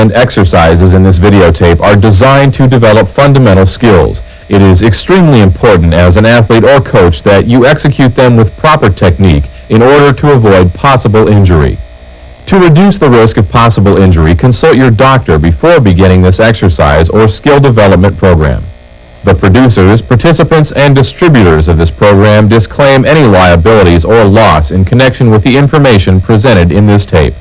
And exercises in this videotape are designed to develop fundamental skills. It is extremely important as an athlete or coach that you execute them with proper technique in order to avoid possible injury. To reduce the risk of possible injury, consult your doctor before beginning this exercise or skill development program. The producers, participants, and distributors of this program disclaim any liabilities or loss in connection with the information presented in this tape.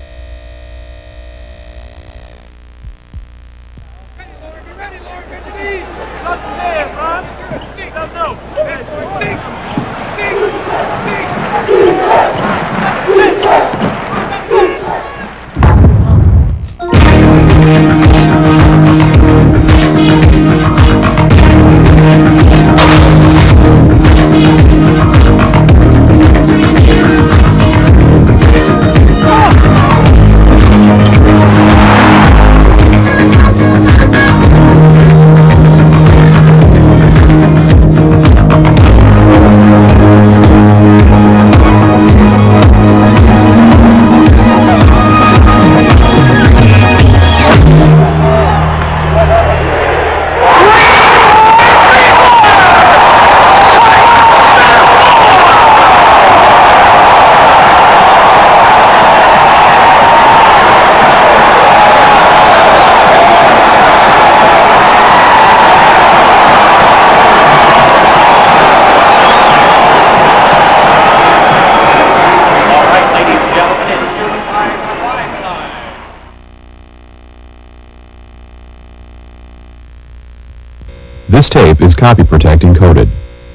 This tape is copy protect encoded.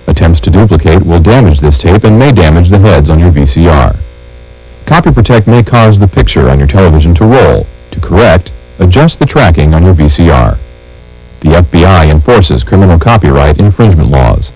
Attempts to duplicate will damage this tape and may damage the heads on your VCR. Copy protect may cause the picture on your television to roll. To correct, adjust the tracking on your VCR. The FBI enforces criminal copyright infringement laws.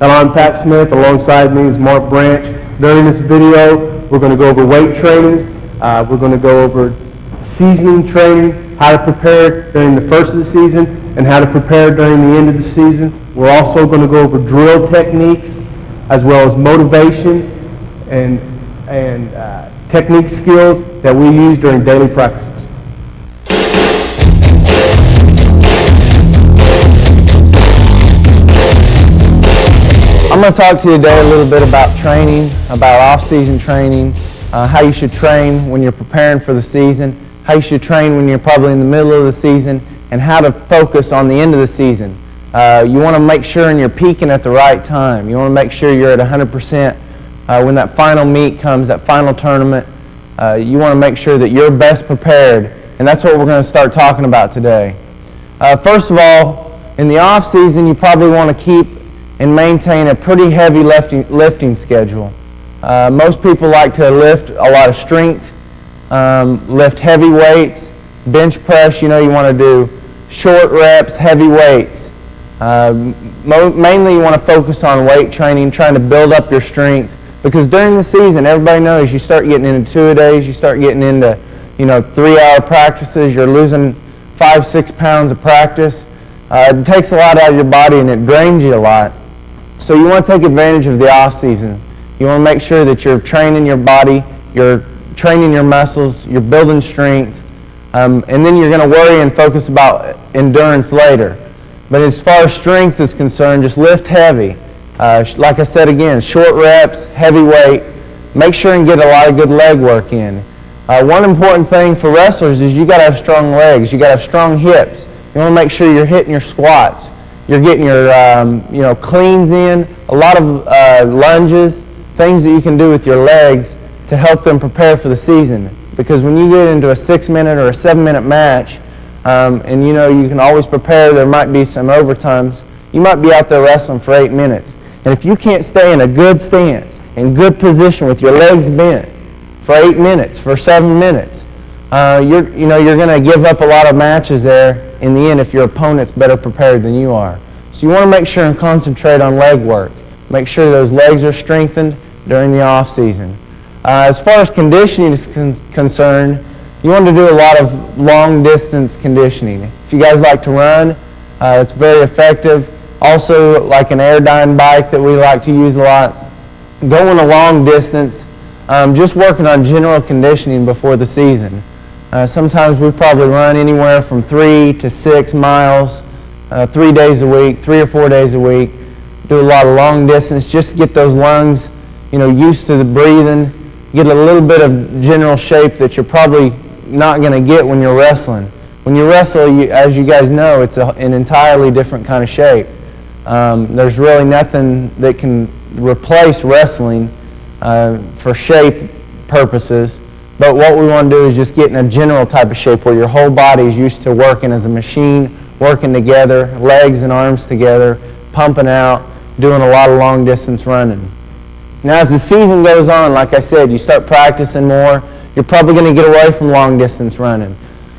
Hello, I'm Pat Smith. Alongside me is Mark Branch. During this video, we're going to go over weight training. We're going to go over seasoning training, how to prepare during the first of the season, and how to prepare during the end of the season. We're also going to go over drill techniques, as well as motivation and technique skills that we use during daily practices. I'm going to talk to you today a little bit about training, about off-season training, how you should train when you're preparing for the season, how you should train when you're probably in the middle of the season, and how to focus on the end of the season. You want to make sure you're peaking at the right time. You want to make sure you're at 100% when that final meet comes, that final tournament. You want to make sure that you're best prepared, and that's what we're going to start talking about today. First of all, in the off-season, you probably want to keep and maintain a pretty heavy lifting schedule. Most people like to lift a lot of strength, lift heavy weights, bench press. You want to do short reps, heavy weights. Mainly you want to focus on weight training, trying to build up your strength, because during the season, everybody knows you start getting into two-a-days, you start getting into 3-hour practices, you're losing 5-6 pounds of practice. It takes a lot out of your body and it drains you a lot. So you want to take advantage of the off season. You want to make sure that you're training your body, you're training your muscles, you're building strength, and then you're going to worry and focus about endurance later. But as far as strength is concerned, just lift heavy. Like I said again, short reps, heavy weight. Make sure and get a lot of good leg work in. One important thing for wrestlers is you got to have strong legs. You got to have strong hips. You want to make sure you're hitting your squats. You're getting your cleans in, a lot of lunges, things that you can do with your legs to help them prepare for the season. Because when you get into a 6-minute or a 7-minute match, and you can always prepare, there might be some overtimes, you might be out there wrestling for 8 minutes. And if you can't stay in a good stance, in good position with your legs bent for 8 minutes, for 7 minutes, you're going to give up a lot of matches there in the end if your opponent's better prepared than you are. So you want to make sure and concentrate on leg work. Make sure those legs are strengthened during the off season. As far as conditioning is concerned, you want to do a lot of long distance conditioning. If you guys like to run, it's very effective. Also, like an Airdyne bike that we like to use a lot, going a long distance, just working on general conditioning before the season. Sometimes we probably run anywhere from 3 to 6 miles, 3 days a week, 3 or 4 days a week. Do a lot of long distance just to get those lungs, used to the breathing, get a little bit of general shape that you're probably not going to get when you're wrestling. When you wrestle, as you guys know, it's an entirely different kind of shape. There's really nothing that can replace wrestling for shape purposes. But what we want to do is just get in a general type of shape where your whole body is used to working as a machine, working together, legs and arms together, pumping out, doing a lot of long distance running. Now as the season goes on, like I said, you start practicing more, you're probably going to get away from long distance running.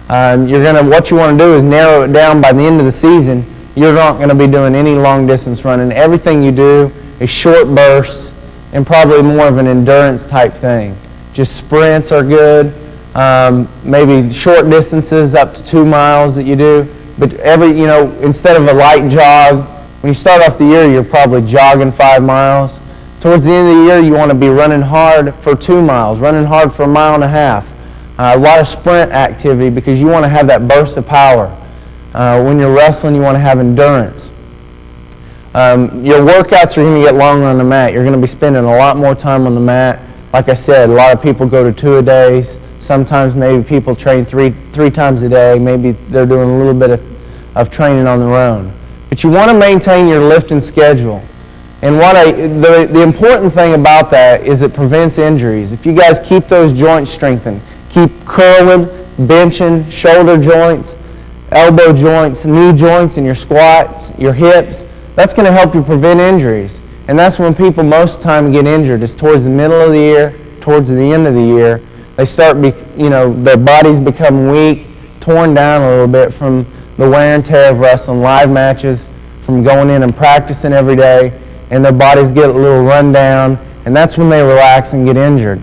What you want to do is narrow it down. By the end of the season, you're not going to be doing any long distance running. Everything you do is short bursts and probably more of an endurance type thing. Just sprints are good, maybe short distances up to 2 miles that you do. But instead of a light jog, when you start off the year, you're probably jogging 5 miles. Towards the end of the year, you want to be running hard for 2 miles, running hard for 1.5 miles. A lot of sprint activity because you want to have that burst of power. When you're wrestling, you want to have endurance. Your workouts are going to get longer on the mat. You're going to be spending a lot more time on the mat. Like I said, a lot of people go to 2-a-days. Sometimes maybe people train three times a day. Maybe they're doing a little bit of training on their own. But you want to maintain your lifting schedule. And the important thing about that is it prevents injuries. If you guys keep those joints strengthened, keep curling, benching, shoulder joints, elbow joints, knee joints in your squats, your hips, that's going to help you prevent injuries. And that's when people most of the time get injured, is towards the middle of the year, towards the end of the year. They start, their bodies become weak, torn down a little bit from the wear and tear of wrestling, live matches, from going in and practicing every day, and their bodies get a little run down, and that's when they relax and get injured.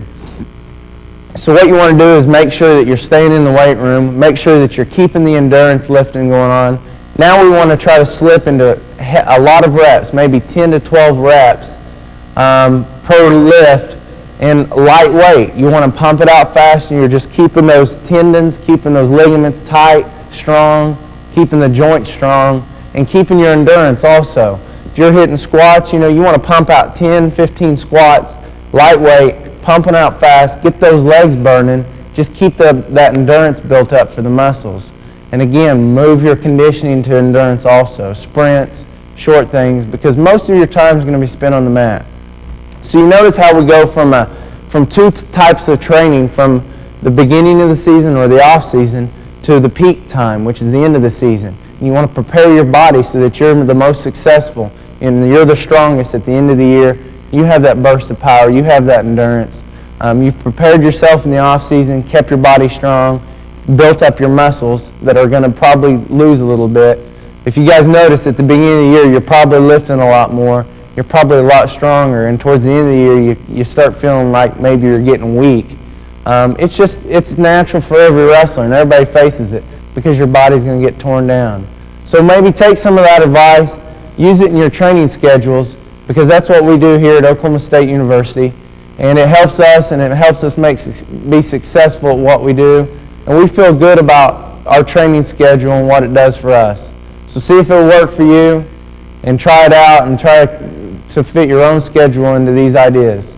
So what you want to do is make sure that you're staying in the weight room, make sure that you're keeping the endurance lifting going on. Now we want to try to slip into a lot of reps, maybe 10 to 12 reps per lift, and lightweight. You want to pump it out fast, and you're just keeping those tendons, keeping those ligaments tight, strong, keeping the joints strong, and keeping your endurance also. If you're hitting squats, you want to pump out 10, 15 squats, lightweight, pumping out fast, get those legs burning, just keep that endurance built up for the muscles. And again, move your conditioning to endurance also, sprints, short things, because most of your time is going to be spent on the mat. So you notice how we go from two types of training, from the beginning of the season or the off season to the peak time, which is the end of the season. And you want to prepare your body so that you're the most successful and you're the strongest at the end of the year. You have that burst of power, you have that endurance. You've prepared yourself in the off season, kept your body strong, built up your muscles that are going to probably lose a little bit. If you guys notice, at the beginning of the year, you're probably lifting a lot more. You're probably a lot stronger, and towards the end of the year, you start feeling like maybe you're getting weak. It's natural for every wrestler, and everybody faces it because your body's going to get torn down. So maybe take some of that advice, use it in your training schedules, because that's what we do here at Oklahoma State University, and it helps us, and it helps us be successful at what we do, and we feel good about our training schedule and what it does for us. So see if it'll work for you, and try it out, and try to fit your own schedule into these ideas.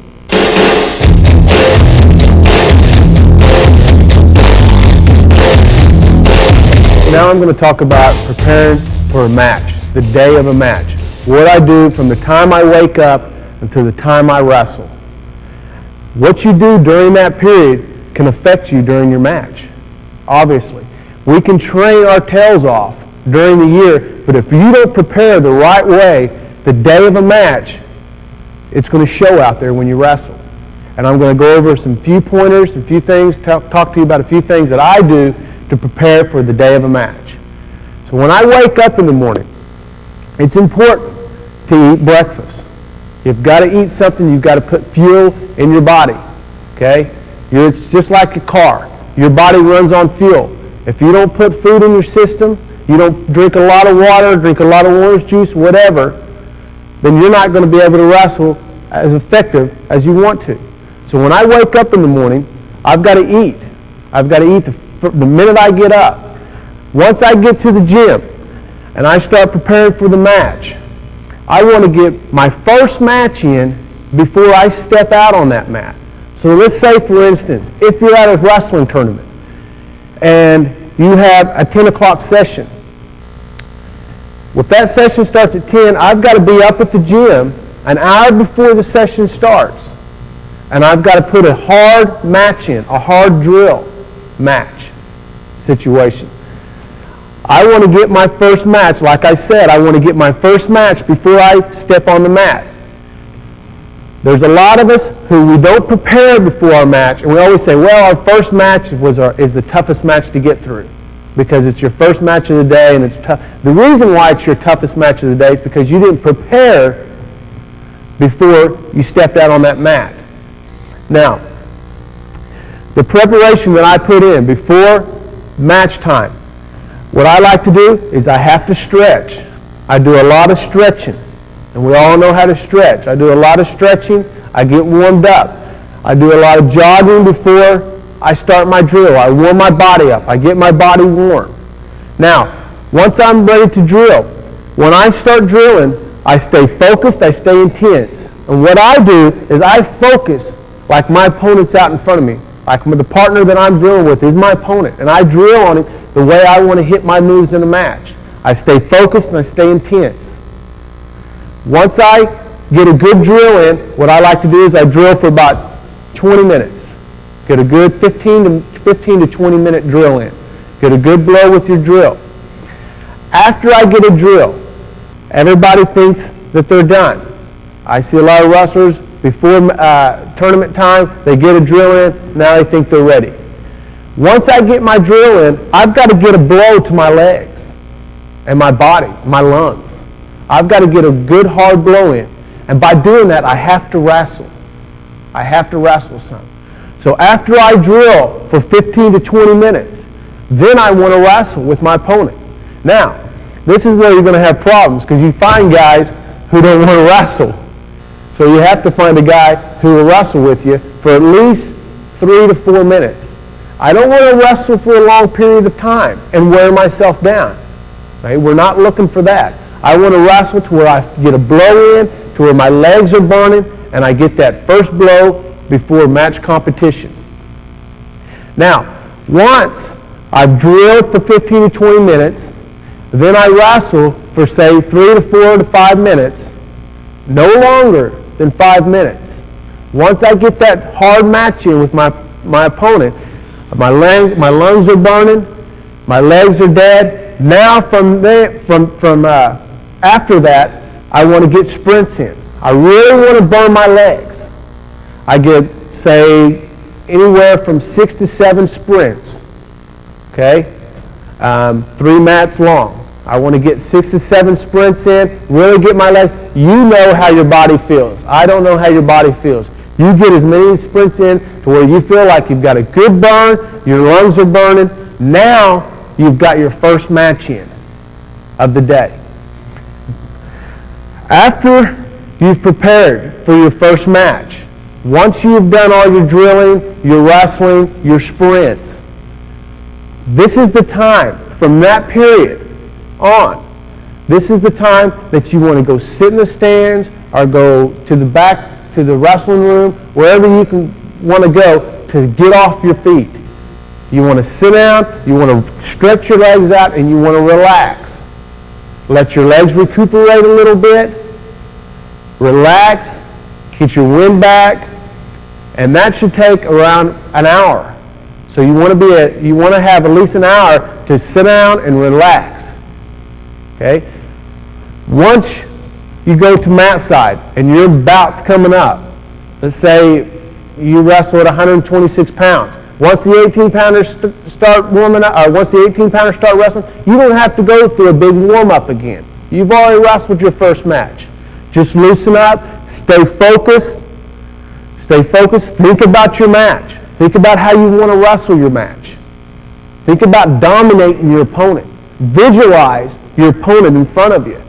Now I'm going to talk about preparing for a match, the day of a match. What I do from the time I wake up until the time I wrestle. What you do during that period can affect you during your match, obviously. We can train our tails off during the year, but if you don't prepare the right way, the day of a match, it's going to show out there when you wrestle. and I'm going to go over some few pointers, a few things, talk to you about a few things that I do to prepare for the day of a match. So when I wake up in the morning, it's important to eat breakfast. You've got to eat something. You've got to put fuel in your body. Okay? It's just like a car. Your body runs on fuel. If you don't put food in your system, you don't drink a lot of water, drink a lot of orange juice, whatever, then you're not going to be able to wrestle as effective as you want to. So when I wake up in the morning, I've got to eat. I've got to eat the minute I get up. Once I get to the gym and I start preparing for the match, I want to get my first match in before I step out on that mat. So let's say, for instance, if you're at a wrestling tournament and you have a 10 o'clock session, if that session starts at 10, I've got to be up at the gym an hour before the session starts. And I've got to put a hard match in, a hard drill match situation. I want to get my first match, like I said, I want to get my first match before I step on the mat. There's a lot of us who we don't prepare before our match, and we always say, well, our first match is the toughest match to get through because it's your first match of the day and it's tough. The reason why it's your toughest match of the day is because you didn't prepare before you stepped out on that mat. Now, the preparation that I put in before match time, what I like to do is I have to stretch. I do a lot of stretching, and we all know how to stretch. I do a lot of stretching. I get warmed up. I do a lot of jogging before I start my drill. I warm my body up. I get my body warm. Now, once I'm ready to drill, when I start drilling, I stay focused, I stay intense. And what I do is I focus like my opponent's out in front of me. Like the partner that I'm drilling with is my opponent. And I drill on him the way I want to hit my moves in a match. I stay focused and I stay intense. Once I get a good drill in, what I like to do is I drill for about 20 minutes. Get a good 15 to 20 minute drill in. Get a good blow with your drill. After I get a drill, everybody thinks that they're done. I see a lot of wrestlers before tournament time, they get a drill in, now they think they're ready. Once I get my drill in, I've got to get a blow to my legs and my body, my lungs. I've got to get a good hard blow in. And by doing that, I have to wrestle. I have to wrestle some. So after I drill for 15 to 20 minutes, then I want to wrestle with my opponent. Now, this is where you're going to have problems because you find guys who don't want to wrestle. So you have to find a guy who will wrestle with you for at least 3 to 4 minutes. I don't want to wrestle for a long period of time and wear myself down. Right? We're not looking for that. I want to wrestle to where I get a blow in, to where my legs are burning, and I get that first blow before match competition. Now, once I've drilled for 15 to 20 minutes, then I wrestle for, say, 3 to 4 to 5 minutes, no longer than 5 minutes. Once I get that hard match in with my opponent, my lungs are burning, my legs are dead. Now after that, I want to get sprints in. I really want to burn my legs. I get, say, anywhere from 6 to 7 sprints, okay? 3 mats long. I want to get 6 to 7 sprints in, really get my legs. You know how your body feels. I don't know how your body feels. You get as many sprints in to where you feel like you've got a good burn, your lungs are burning. Now you've got your first match in of the day. After you've prepared for your first match, once you've done all your drilling, your wrestling, your sprints, this is the time from that period on. This is the time that you want to go sit in the stands or go to the back to the wrestling room, wherever you want to go to get off your feet. You want to sit down, you want to stretch your legs out, and you want to relax. Let your legs recuperate a little bit. Relax, get your wind back, and that should take around an hour. So you want to have at least an hour to sit down and relax. Okay? Once you go to mat side and your bout's coming up, let's say you wrestle at 126 pounds. Once the 18-pounders start warming up, or once the 18-pounders start wrestling, you don't have to go through a big warm-up again. You've already wrestled your first match. Just loosen up, stay focused. Stay focused. Think about your match. Think about how you want to wrestle your match. Think about dominating your opponent. Visualize your opponent in front of you.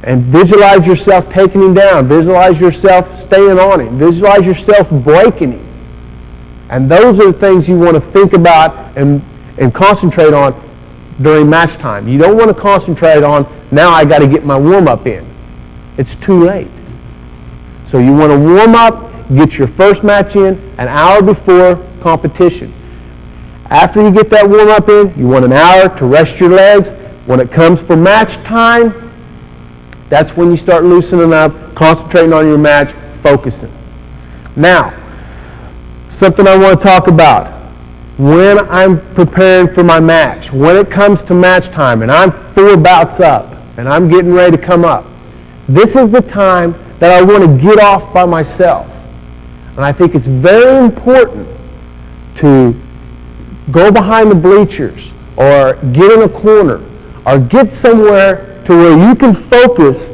And visualize yourself taking him down. Visualize yourself staying on him. Visualize yourself breaking him. And those are the things you want to think about and concentrate on during match time. You don't want to concentrate on, now I got to get my warm-up in. It's too late. So you want to warm up, get your first match in an hour before competition. After you get that warm-up in, you want an hour to rest your legs. When it comes for match time, that's when you start loosening up, concentrating on your match, focusing. Now, something I want to talk about. When I'm preparing for my match, when it comes to match time and I'm 4 bouts up and I'm getting ready to come up, this is the time that I want to get off by myself. And I think it's very important to go behind the bleachers or get in a corner or get somewhere to where you can focus,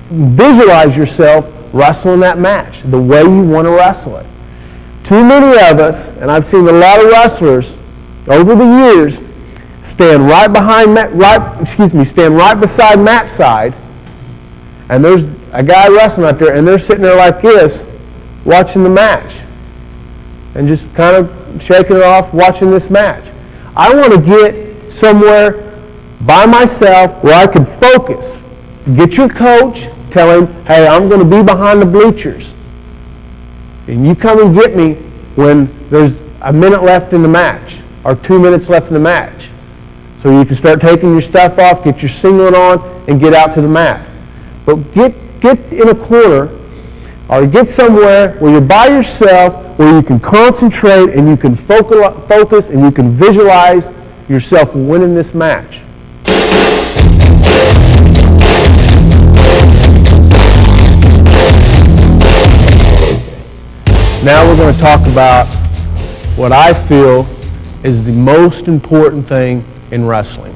visualize yourself wrestling that match the way you want to wrestle it. Too many of us, and I've seen a lot of wrestlers over the years, stand right beside Matt's side, and there's a guy wrestling out there, and they're sitting there like this, watching the match, and just kind of shaking it off, watching this match. I want to get somewhere by myself where I can focus. Get your coach, tell him, hey, I'm going to be behind the bleachers. And you come and get me when there's a minute left in the match or 2 minutes left in the match. So you can start taking your stuff off, get your singlet on, and get out to the mat. But get in a corner or get somewhere where you're by yourself, where you can concentrate and you can focus and you can visualize yourself winning this match. Now we're going to talk about what I feel is the most important thing in wrestling.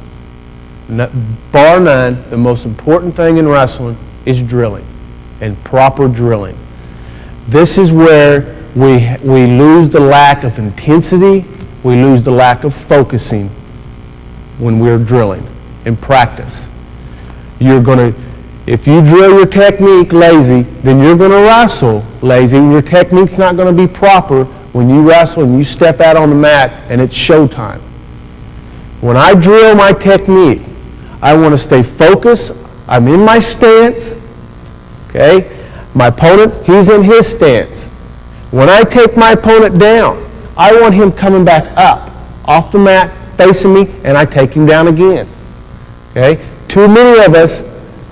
Bar none, the most important thing in wrestling is drilling and proper drilling. This is where we lose the lack of intensity, we lose the lack of focusing when we're drilling in practice. If you drill your technique lazy, then you're going to wrestle lazy. Your technique's not going to be proper when you wrestle and you step out on the mat and it's showtime. When I drill my technique, I want to stay focused. I'm in my stance. Okay? My opponent, he's in his stance. When I take my opponent down, I want him coming back up off the mat, facing me, and I take him down again. Okay? Too many of us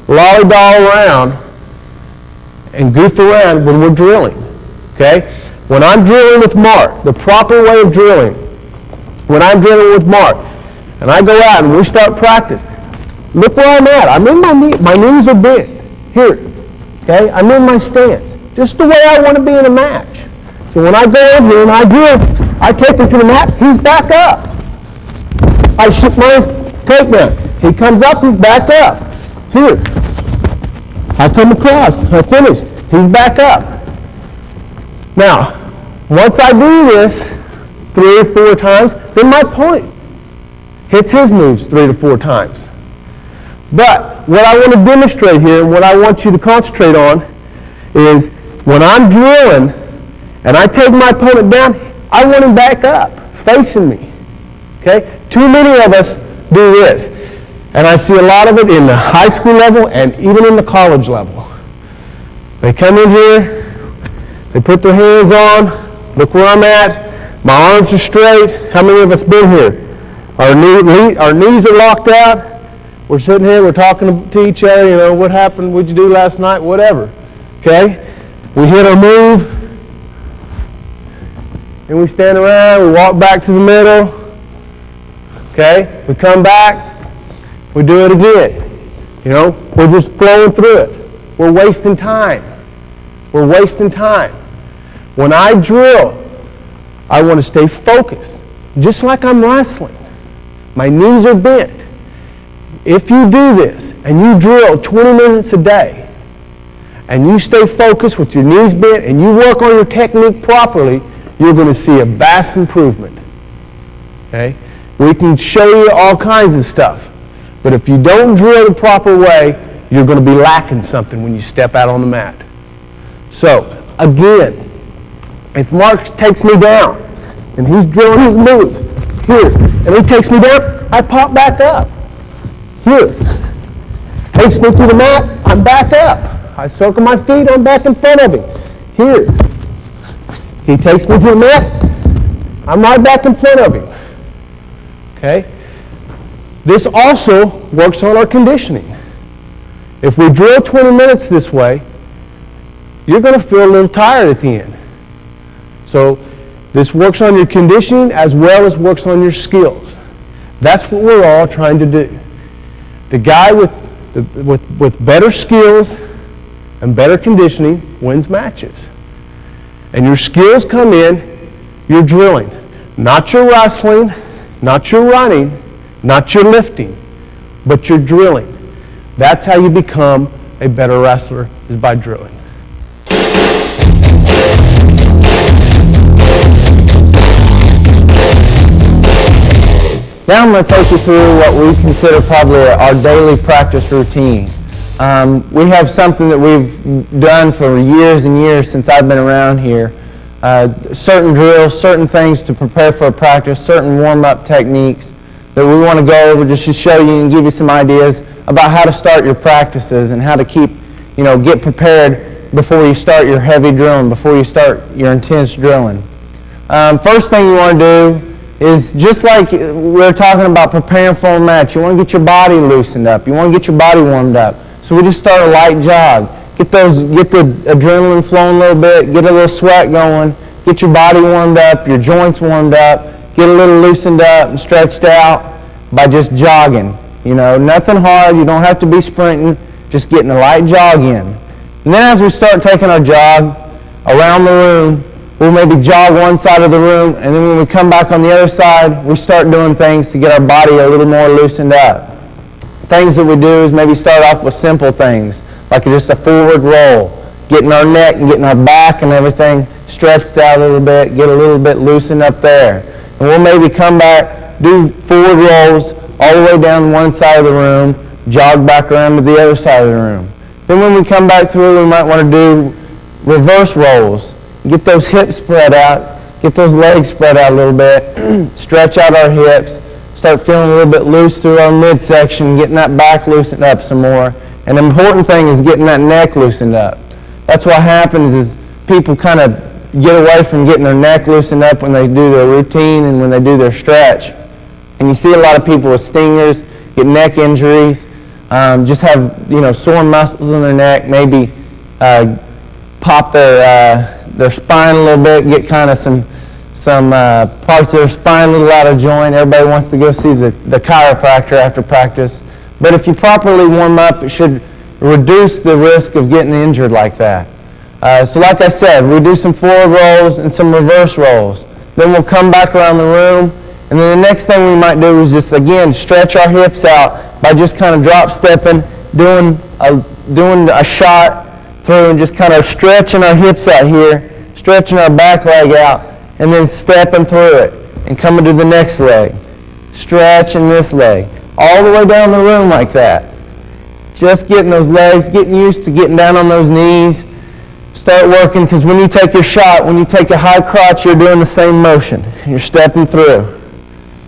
lollygall around and goof around when we're drilling. Okay? When I'm drilling with Mark, the proper way of drilling, when I'm drilling with Mark, and I go out and we start practice, look where I'm at. I'm in my knees are bent. Here. Okay? I'm in my stance. Just the way I want to be in a match. So when I go in here and I drill, I take him to the mat, he's back up. I shoot my takedown. He comes up, he's back up. Here. I come across, I finish. He's back up. Now, once I do this 3 or 4 times, then my opponent hits his moves 3 to 4 times. But what I want to demonstrate here, and what I want you to concentrate on, is when I'm drilling and I take my opponent down, I want him back up, facing me. Okay? Too many of us do this. And I see a lot of it in the high school level and even in the college level. They come in here, they put their hands on, look where I'm at, my arms are straight. How many of us been here? Our knees are locked out. We're sitting here, we're talking to each other, what happened, what'd you do last night, whatever. Okay? We hit our move, and we stand around, we walk back to the middle. Okay? We come back. We do it again. We're just flowing through it. We're wasting time. We're wasting time. When I drill, I want to stay focused, just like I'm wrestling. My knees are bent. If you do this and you drill 20 minutes a day and you stay focused with your knees bent and you work on your technique properly, you're going to see a vast improvement. Okay? We can show you all kinds of stuff, but if you don't drill the proper way, you're going to be lacking something when you step out on the mat. So, again, if Mark takes me down and he's drilling his moves here, and he takes me down, I pop back up. Here. Takes me to the mat, I'm back up. I circle my feet, I'm back in front of him. Here. He takes me to the mat, I'm right back in front of him. Okay? This also works on our conditioning. If we drill 20 minutes this way, you're going to feel a little tired at the end. So this works on your conditioning as well as works on your skills. That's what we're all trying to do. The guy with better skills and better conditioning wins matches. And your skills come in, you're drilling. Not your wrestling, not your running, not your lifting, but your drilling. That's how you become a better wrestler, is by drilling. Now I'm going to take you through what we consider probably our daily practice routine. We have something that we've done for years and years since I've been around here. Certain drills, certain things to prepare for a practice, certain warm-up techniques that we want to go over just to show you and give you some ideas about how to start your practices and how to get prepared before you start your heavy drilling, before you start your intense drilling. First thing you want to do is, just like we were talking about preparing for a match, you want to get your body loosened up. You want to get your body warmed up. So we just start a light jog. Get the adrenaline flowing a little bit, get a little sweat going, get your body warmed up, your joints warmed up, get a little loosened up and stretched out by just jogging. Nothing hard. You don't have to be sprinting, just getting a light jog in. And then as we start taking our jog around the room, we'll maybe jog one side of the room, and then when we come back on the other side, we start doing things to get our body a little more loosened up. Things that we do is maybe start off with simple things, like just a forward roll, getting our neck and getting our back and everything stretched out a little bit, get a little bit loosened up there. And we'll maybe come back, do forward rolls all the way down one side of the room, jog back around to the other side of the room. Then when we come back through, we might want to do reverse rolls. Get those hips spread out, get those legs spread out a little bit, stretch out our hips, start feeling a little bit loose through our midsection, getting that back loosened up some more. And the important thing is getting that neck loosened up. That's what happens is people kind of get away from getting their neck loosened up when they do their routine and when they do their stretch. And you see a lot of people with stingers, get neck injuries, just have sore muscles in their neck, maybe pop their spine a little bit, get kind of some parts of their spine a little out of joint. Everybody wants to go see the chiropractor after practice. But if you properly warm up, it should reduce the risk of getting injured like that. So like I said, we do some forward rolls and some reverse rolls. Then we'll come back around the room, and then the next thing we might do is just, again, stretch our hips out by just kind of drop stepping, doing a shot through and just kind of stretching our hips out here, stretching our back leg out, and then stepping through it and coming to the next leg, stretching this leg, all the way down the room like that. Just getting those legs, getting used to getting down on those knees. Start working, because when you take your shot, when you take a high crotch, you're doing the same motion. You're stepping through.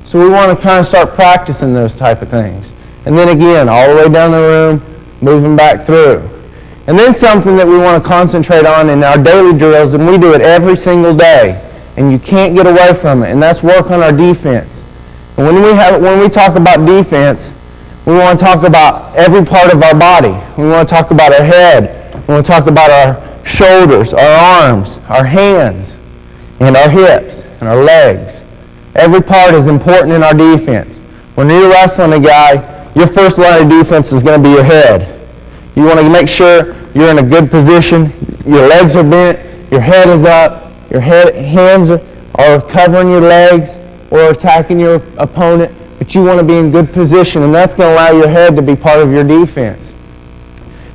So we want to kind of start practicing those type of things. And then again, all the way down the room, moving back through. And then something that we want to concentrate on in our daily drills, and we do it every single day, and you can't get away from it, and that's work on our defense. And when we talk about defense, we want to talk about every part of our body. We want to talk about our head. We want to talk about our shoulders, our arms, our hands, and our hips, and our legs. Every part is important in our defense. When you're wrestling a guy, your first line of defense is going to be your head. You want to make sure you're in a good position, your legs are bent, your head is up, Your hands are covering your legs or attacking your opponent, but you want to be in good position, and that's going to allow your head to be part of your defense.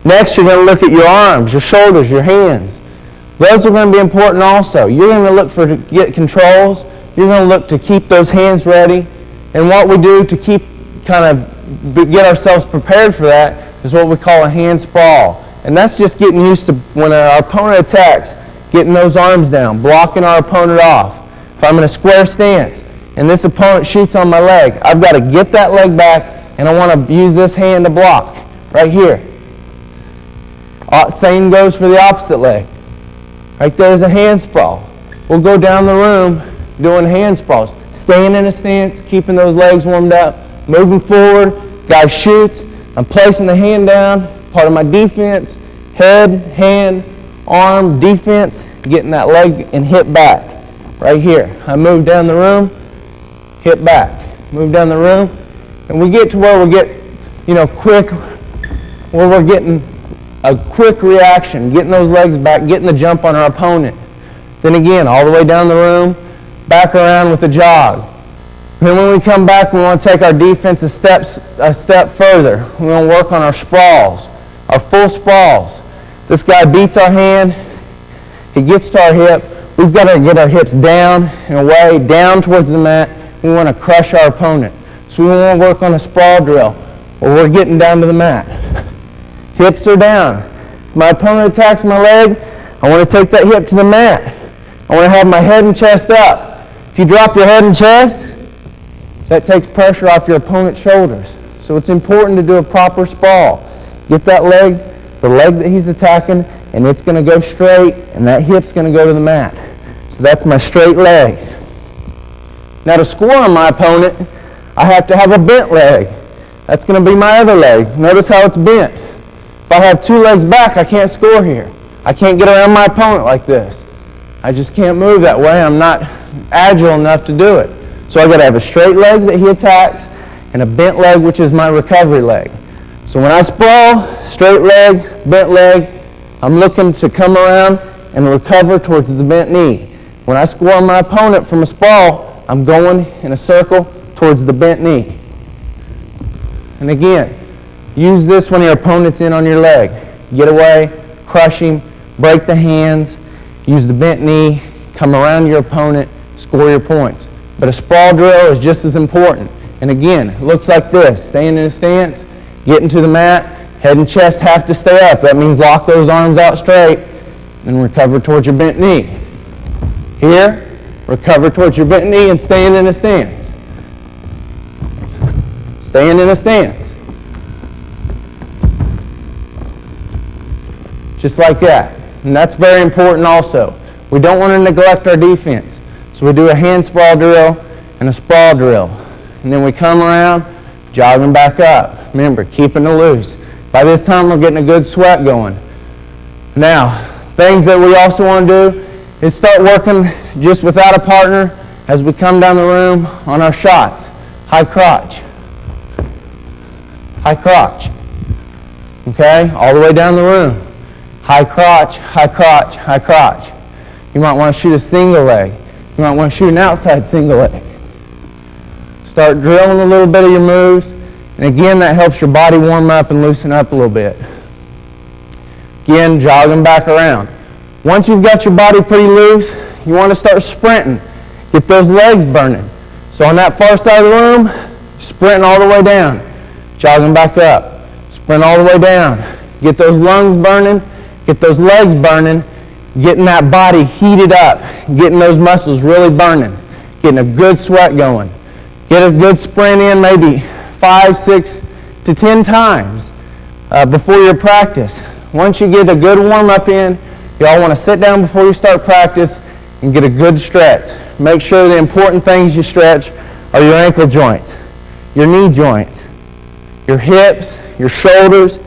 Next, you're going to look at your arms, your shoulders, your hands. Those are going to be important also. You're going to look to get controls. You're going to look to keep those hands ready. And what we do to get ourselves prepared for that is what we call a hand sprawl. And that's just getting used to, when our opponent attacks, getting those arms down, blocking our opponent off. If I'm in a square stance and this opponent shoots on my leg, I've got to get that leg back, and I want to use this hand to block right here. Same goes for the opposite leg. Right there's a hand sprawl. We'll go down the room doing hand sprawls. Staying in a stance, keeping those legs warmed up, moving forward. Guy shoots. I'm placing the hand down, part of my defense. Head, hand, arm, defense, getting that leg and hip back. Right here. I move down the room, hip back. Move down the room, and we get to where we get, quick, where we're getting a quick reaction, getting those legs back, getting the jump on our opponent. Then again, all the way down the room, back around with a jog. Then when we come back, we want to take our defense a step further. We want to work on our sprawls, our full sprawls. This guy beats our hand. He gets to our hip. We've got to get our hips down and away, down towards the mat. We want to crush our opponent. So we want to work on a sprawl drill where we're getting down to the mat. Hips are down. If my opponent attacks my leg, I want to take that hip to the mat. I want to have my head and chest up. If you drop your head and chest, that takes pressure off your opponent's shoulders. So it's important to do a proper sprawl. Get that leg, the leg that he's attacking, and it's going to go straight, and that hip's going to go to the mat. So that's my straight leg. Now to score on my opponent, I have to have a bent leg. That's going to be my other leg. Notice how it's bent. If I have two legs back, I can't score here. I can't get around my opponent like this. I just can't move that way. I'm not agile enough to do it. So I've got to have a straight leg that he attacks and a bent leg, which is my recovery leg. So when I sprawl, straight leg, bent leg, I'm looking to come around and recover towards the bent knee. When I score on my opponent from a sprawl, I'm going in a circle towards the bent knee. And again, use this when your opponent's in on your leg. Get away, crush him, break the hands, use the bent knee, come around your opponent, score your points. But a sprawl drill is just as important. And again, it looks like this. Staying in a stance, getting to the mat, head and chest have to stay up. That means lock those arms out straight and recover towards your bent knee. Here, recover towards your bent knee and staying in a stance. Staying in a stance. Just like that. And that's very important also. We don't want to neglect our defense. So we do a hand sprawl drill and a sprawl drill. And then we come around, jogging back up. Remember, keeping it loose. By this time, we're getting a good sweat going. Now, things that we also want to do is start working just without a partner as we come down the room on our shots. High crotch. High crotch. Okay? All the way down the room. High crotch, high crotch, high crotch. You might want to shoot a single leg. You might want to shoot an outside single leg. Start drilling a little bit of your moves. And again, that helps your body warm up and loosen up a little bit. Again, jogging back around. Once you've got your body pretty loose, you want to start sprinting. Get those legs burning. So on that far side of the room, sprinting all the way down. Jogging back up. Sprint all the way down. Get those lungs burning. Get those legs burning. Getting that body heated up. Getting those muscles really burning. Getting a good sweat going. Get a good sprint in maybe 5, 6 to 10 times before your practice. Once you get a good warm-up in, you all want to sit down before you start practice and get a good stretch. Make sure the important things you stretch are your ankle joints, your knee joints, your hips, your shoulders,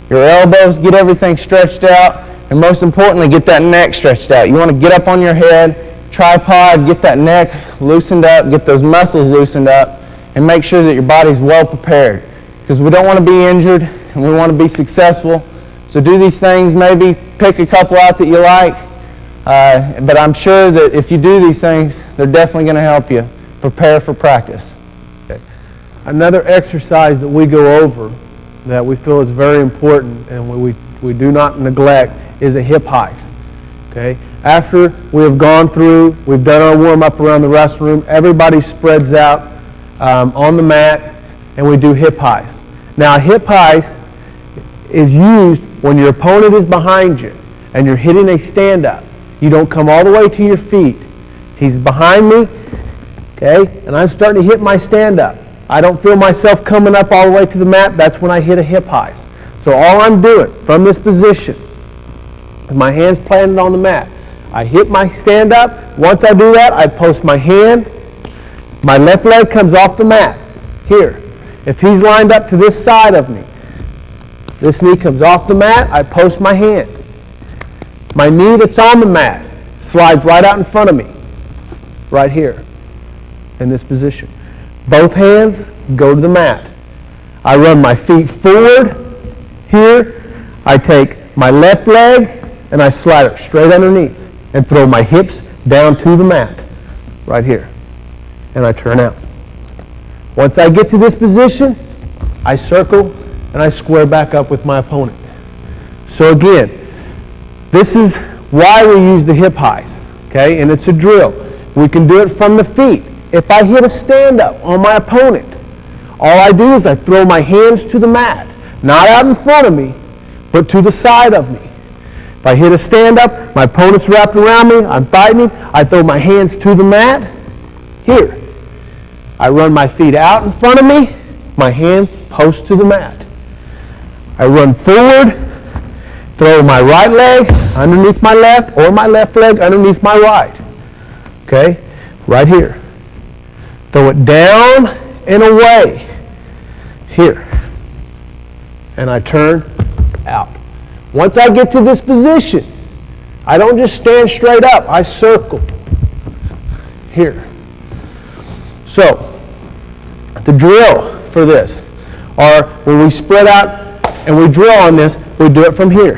your elbows. Get everything stretched out, and most importantly, get that neck stretched out. You want to get up on your head, tripod, get that neck loosened up, get those muscles loosened up, and make sure that your body's well prepared, because we don't want to be injured and we want to be successful. So do these things, maybe pick a couple out that you like, But I'm sure that if you do these things, they're definitely going to help you prepare for practice. Another exercise that we go over that we feel is very important and we do not neglect is a hip heist. Okay? After we have gone through, we've done our warm-up around the restroom, everybody spreads out on the mat and we do hip heists. Now a hip heist is used when your opponent is behind you and you're hitting a stand-up. You don't come all the way to your feet. He's behind me, okay, and I'm starting to hit my stand-up. I don't feel myself coming up all the way to the mat. That's when I hit a hip heist. So all I'm doing from this position, with my hands planted on the mat, I hit my stand-up. Once I do that, I post my hand. My left leg comes off the mat, here. If he's lined up to this side of me, this knee comes off the mat, I post my hand. My knee that's on the mat slides right out in front of me, right here, in this position. Both hands go to the mat. I run my feet forward here. I take my left leg and I slide it straight underneath and throw my hips down to the mat, right here. And I turn out. Once I get to this position, I circle and I square back up with my opponent. So again, this is why we use the hip heist, okay? And it's a drill. We can do it from the feet. If I hit a stand-up on my opponent, all I do is I throw my hands to the mat, not out in front of me, but to the side of me. If I hit a stand-up, my opponent's wrapped around me, I'm fighting him, I throw my hands to the mat, here. I run my feet out in front of me, my hand posts to the mat. I run forward, throw my right leg underneath my left or my left leg underneath my right. Okay? Right here. Throw it down and away. Here. And I turn out. Once I get to this position, I don't just stand straight up. I circle. Here. So, the drill for this are when we spread out and we drill on this, we do it from here.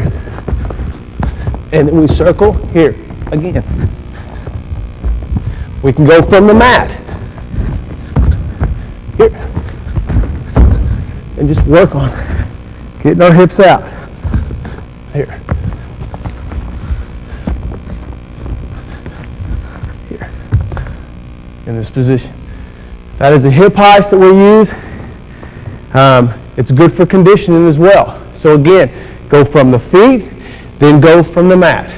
And then we circle here again. We can go from the mat. Here. And just work on getting our hips out. Here. Here. In this position. That is a hip heist that we use. It's good for conditioning as well. So again, go from the feet, then go from the mat.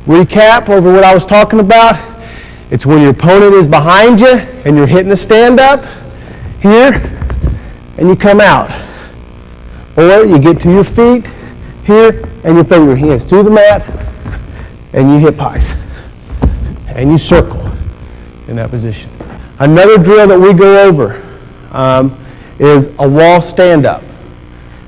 Recap over what I was talking about. It's when your opponent is behind you and you're hitting the stand-up here and you come out. Or you get to your feet here and you throw your hands to the mat and you hip heist. And you circle in that position. Another drill that we go over is a wall stand-up.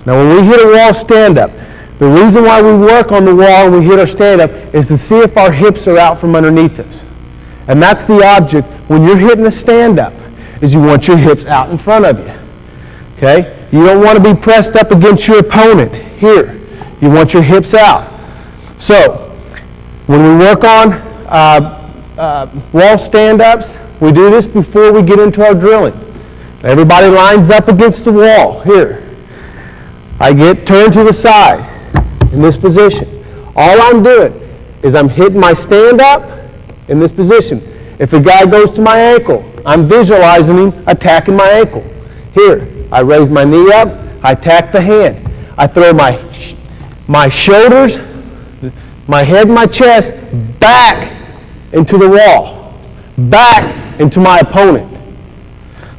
Now when we hit a wall stand-up, the reason why we work on the wall and we hit our stand-up is to see if our hips are out from underneath us. And that's the object when you're hitting a stand-up, is you want your hips out in front of you. Okay? You don't want to be pressed up against your opponent here. You want your hips out. So, when we work on wall stand-ups, we do this before we get into our drilling. Everybody lines up against the wall here. I get turned to the side in this position. All I'm doing is I'm hitting my stand-up in this position. If a guy goes to my ankle, I'm visualizing him attacking my ankle. Here, I raise my knee up, I attack the hand. I throw my shoulders, my head and my chest back into the wall, back into my opponent.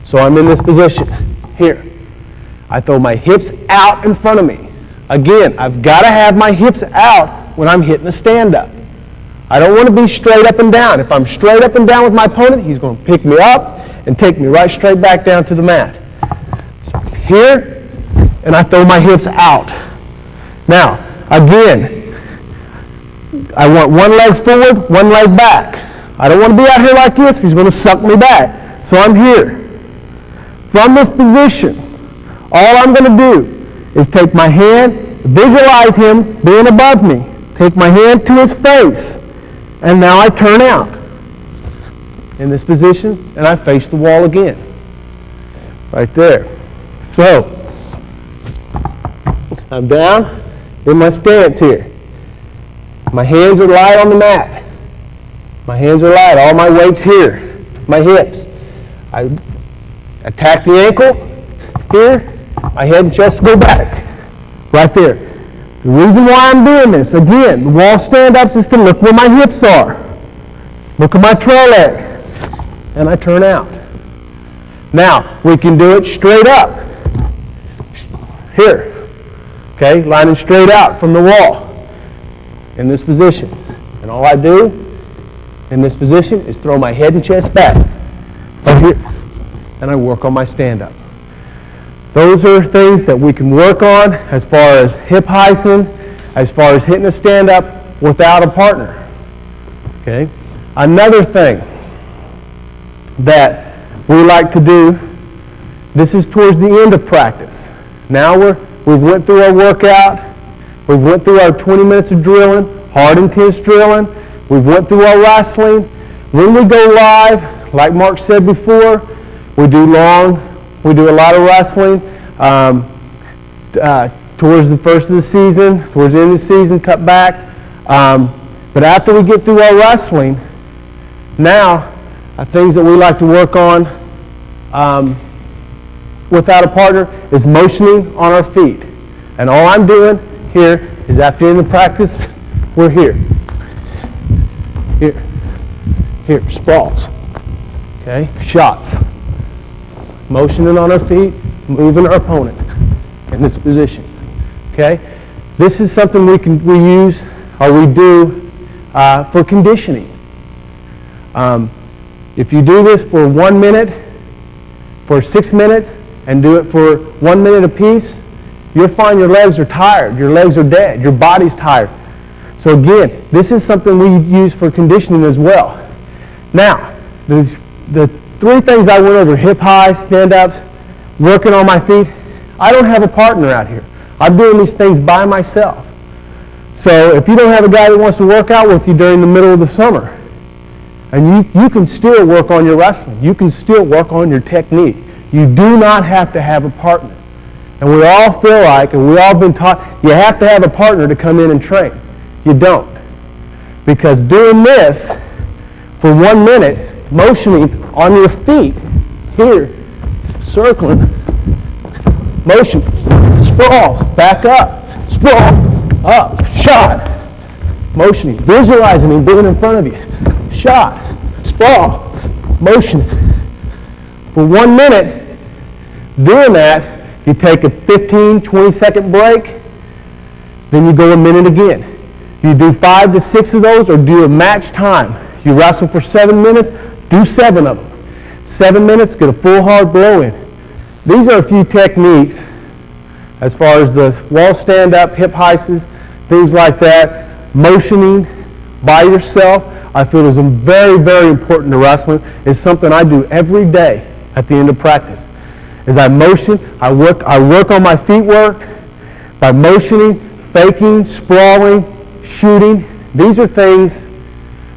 So I'm in this position here. I throw my hips out in front of me. Again, I've got to have my hips out when I'm hitting a stand-up. I don't want to be straight up and down. If I'm straight up and down with my opponent, he's going to pick me up and take me right straight back down to the mat. So here, and I throw my hips out. Now, again, I want one leg forward, one leg back. I don't want to be out here like this. He's going to suck me back. So I'm here. From this position, all I'm going to do is take my hand, visualize him being above me, take my hand to his face, and now I turn out in this position, and I face the wall again. Right there. So, I'm down in my stance here. My hands are light on the mat. My hands are light. All my weight's here. My hips. I attack the ankle here. My head and chest go back. Right there. The reason why I'm doing this, again, the wall stand-ups is to look where my hips are. Look at my trail leg. And I turn out. Now, we can do it straight up. Here. Okay, lining straight out from the wall. In this position. And all I do in this position is throw my head and chest back. Over here. And I work on my stand-up. Those are things that we can work on as far as hip heisting, as far as hitting a stand-up without a partner. Okay? Another thing that we like to do, this is towards the end of practice. Now we've went through our workout, we've went through our 20 minutes of drilling, hard intense drilling, we've went through our wrestling. When we go live, like Mark said before, we do a lot of wrestling towards the first of the season, towards the end of the season, cut back. But after we get through our wrestling, now things that we like to work on without a partner is motioning on our feet. And all I'm doing here is after in the practice, we're here. Here, sprawls. Okay, shots. Motioning on our feet, moving our opponent in this position. Okay, this is something we use or we do for conditioning. If you do this for 1 minute, for 6 minutes, and do it for 1 minute apiece, you'll find your legs are tired, your legs are dead, your body's tired. So again, this is something we use for conditioning as well. Now, the 3 things I went over, hip high, stand-ups, working on my feet, I don't have a partner out here. I'm doing these things by myself. So if you don't have a guy that wants to work out with you during the middle of the summer, and you can still work on your wrestling. You can still work on your technique. You do not have to have a partner. And we all feel like, and we all been taught, you have to have a partner to come in and train. You don't. Because doing this for 1 minute, motioning on your feet, here, circling, motion, sprawls, back up, sprawl, up, shot, motioning, visualizing him being in front of you. Shot, sprawl, motion. For 1 minute, doing that, you take a 15, 20-second break, then you go a minute again. You do 5 to 6 of those or do a match time. You wrestle for 7 minutes, do 7 of them. 7 minutes, get a full hard blow in. These are a few techniques as far as the wall stand-up, hip heists, things like that, motioning by yourself. I feel is very, very important to wrestling. It's something I do every day at the end of practice. As I motion, I work on my feet work by motioning, faking, sprawling, shooting. These are things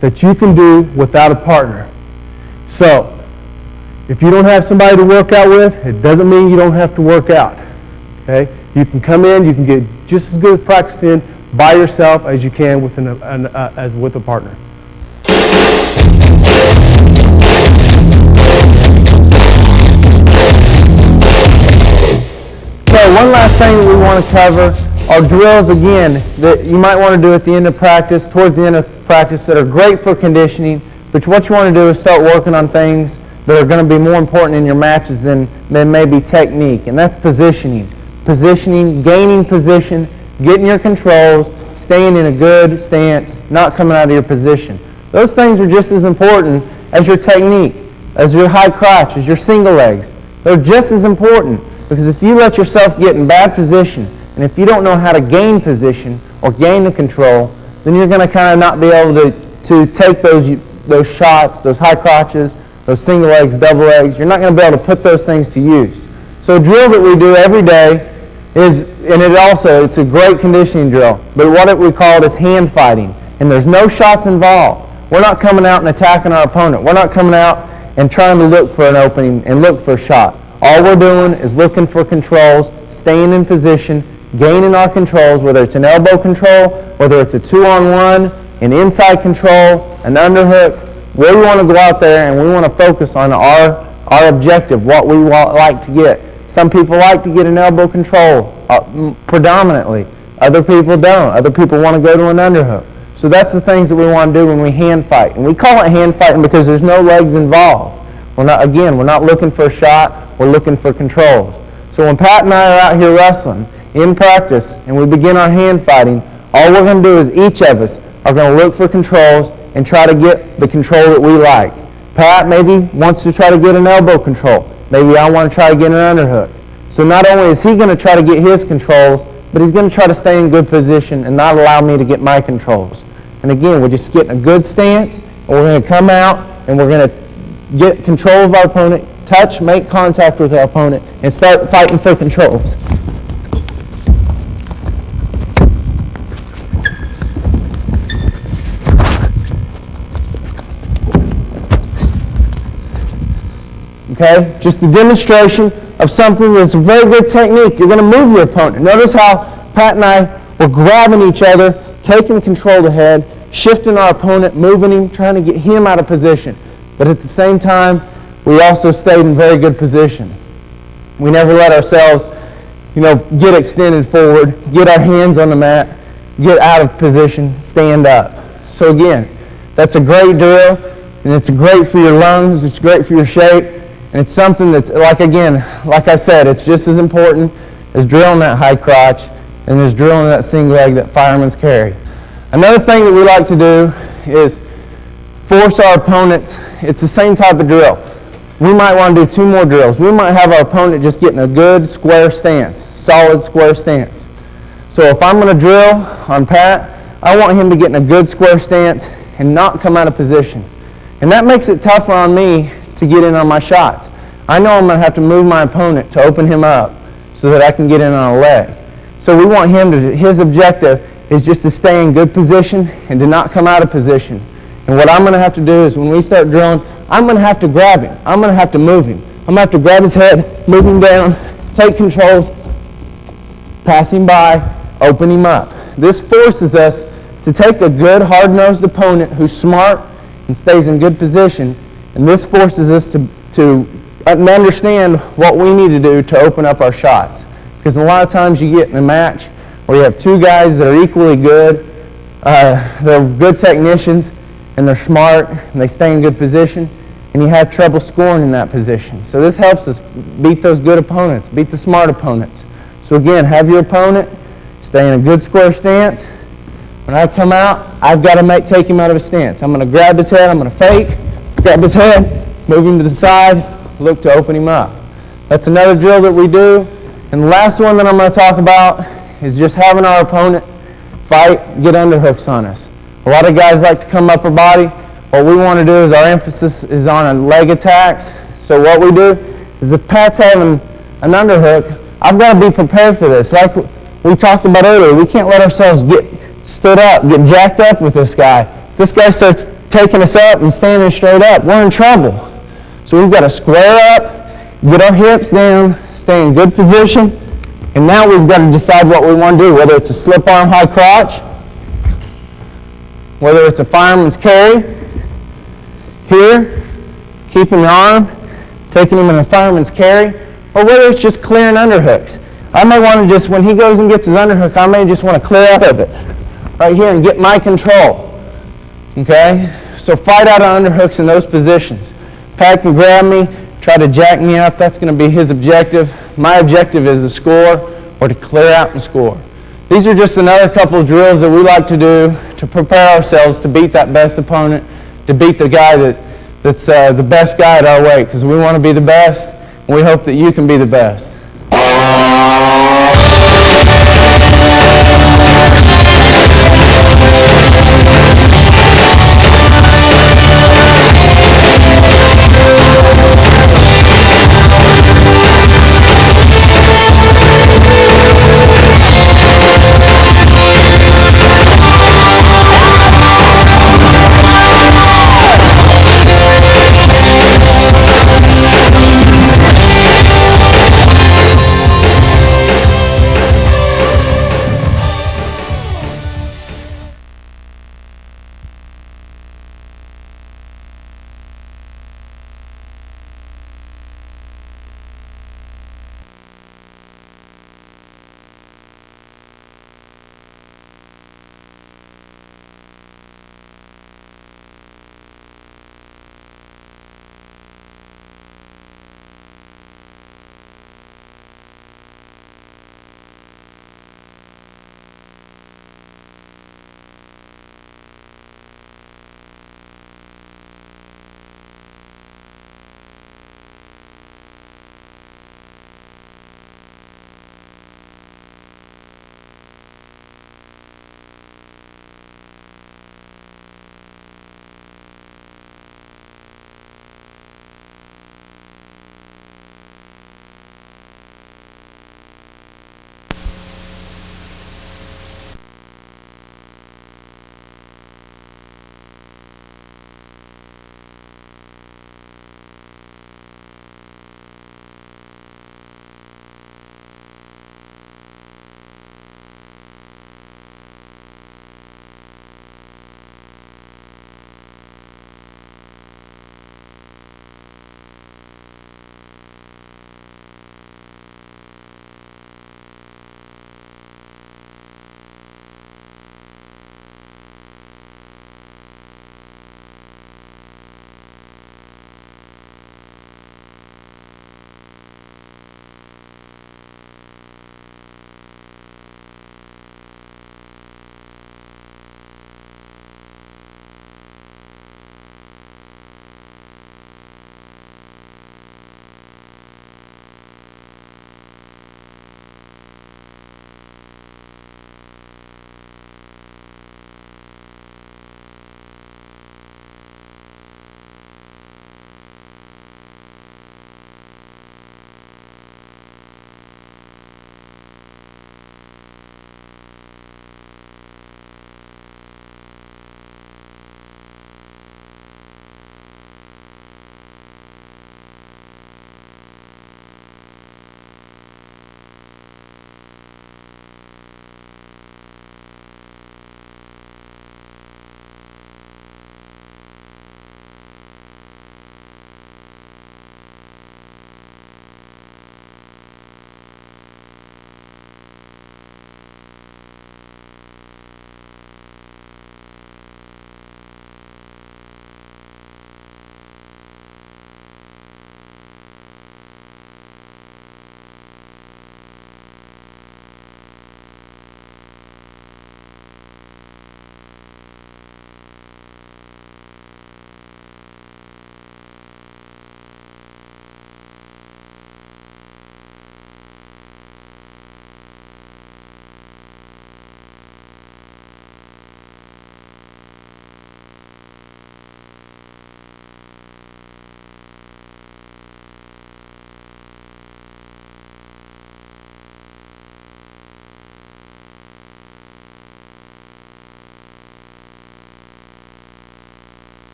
that you can do without a partner. So, if you don't have somebody to work out with, it doesn't mean you don't have to work out. Okay? You can come in, you can get just as good a practice in by yourself as you can with as with a partner. So one last thing that we want to cover are drills, again, that you might want to do at the end of practice, towards the end of practice, that are great for conditioning, but what you want to do is start working on things that are going to be more important in your matches than maybe technique, and that's positioning. Positioning, gaining position, getting your controls, staying in a good stance, not coming out of your position. Those things are just as important as your technique, as your high crotch, as your single legs. They're just as important, because if you let yourself get in bad position, and if you don't know how to gain position or gain the control, then you're going to kind of not be able to take those shots, those high crotches, those single legs, double legs. You're not going to be able to put those things to use. So a drill that we do every day it's a great conditioning drill, but what we call it is hand fighting, and there's no shots involved. We're not coming out and attacking our opponent. We're not coming out and trying to look for an opening and look for a shot. All we're doing is looking for controls, staying in position, gaining our controls, whether it's an elbow control, whether it's a 2-on-1, an inside control, an underhook. We want to go out there and we want to focus on our objective, what we like to get. Some people like to get an elbow control predominantly. Other people don't. Other people want to go to an underhook. So that's the things that we want to do when we hand fight. And we call it hand fighting because there's no legs involved. We're not looking for a shot. We're looking for controls. So when Pat and I are out here wrestling in practice and we begin our hand fighting, all we're going to do is each of us are going to look for controls and try to get the control that we like. Pat maybe wants to try to get an elbow control. Maybe I want to try to get an underhook. So not only is he going to try to get his controls, but he's going to try to stay in good position and not allow me to get my controls. And again, we're just getting a good stance, and we're going to come out and we're going to get control of our opponent, touch, make contact with our opponent, and start fighting for controls. Okay, just a demonstration of something that's a very good technique. You're going to move your opponent. Notice how Pat and I were grabbing each other, taking control of the head, shifting our opponent, moving him, trying to get him out of position. But at the same time, we also stayed in very good position. We never let ourselves, get extended forward, get our hands on the mat, get out of position, stand up. So again, that's a great drill, and it's great for your lungs, it's great for your shape. And it's something that's, like I said, it's just as important as drilling that high crotch and as drilling that single leg that firemen's carry. Another thing that we like to do is force our opponents. It's the same type of drill. We might want to do 2 more drills. We might have our opponent just getting a good square stance, solid square stance. So if I'm going to drill on Pat, I want him to get in a good square stance and not come out of position. And that makes it tougher on me to get in on my shots. I know I'm going to have to move my opponent to open him up so that I can get in on a leg. So we want him to, his objective is just to stay in good position and to not come out of position. And what I'm going to have to do is when we start drilling, I'm going to have to grab him. I'm going to have to move him. I'm going to have to grab his head, move him down, take controls, pass him by, open him up. This forces us to take a good hard-nosed opponent who's smart and stays in good position. And this forces us to understand what we need to do to open up our shots. Because a lot of times you get in a match where you have 2 guys that are equally good, they're good technicians, and they're smart, and they stay in good position, and you have trouble scoring in that position. So this helps us beat those good opponents, beat the smart opponents. So again, have your opponent stay in a good square stance. When I come out, I've got to take him out of his stance. I'm going to grab his head, I'm going to fake, grab his head, move him to the side, look to open him up. That's another drill that we do. And the last one that I'm going to talk about is just having our opponent fight, get underhooks on us. A lot of guys like to come upper body. What we want to do is our emphasis is on leg attacks. So what we do is if Pat's having an underhook, I've got to be prepared for this. Like we talked about earlier, we can't let ourselves get stood up, get jacked up with this guy. If this guy starts taking us up and standing straight up, we're in trouble. So we've got to square up, get our hips down, stay in good position, and now we've got to decide what we want to do, whether it's a slip arm high crotch, whether it's a fireman's carry, here, keeping the arm, taking him in a fireman's carry, or whether it's just clearing underhooks. I may want to just, when he goes and gets his underhook, I may just want to clear out of it right here and get my control. Okay? So fight out on underhooks in those positions. Pat can grab me, try to jack me up. That's going to be his objective. My objective is to score or to clear out and score. These are just another couple of drills that we like to do to prepare ourselves to beat that best opponent, to beat the guy that's the best guy at our weight, because we want to be the best, and we hope that you can be the best.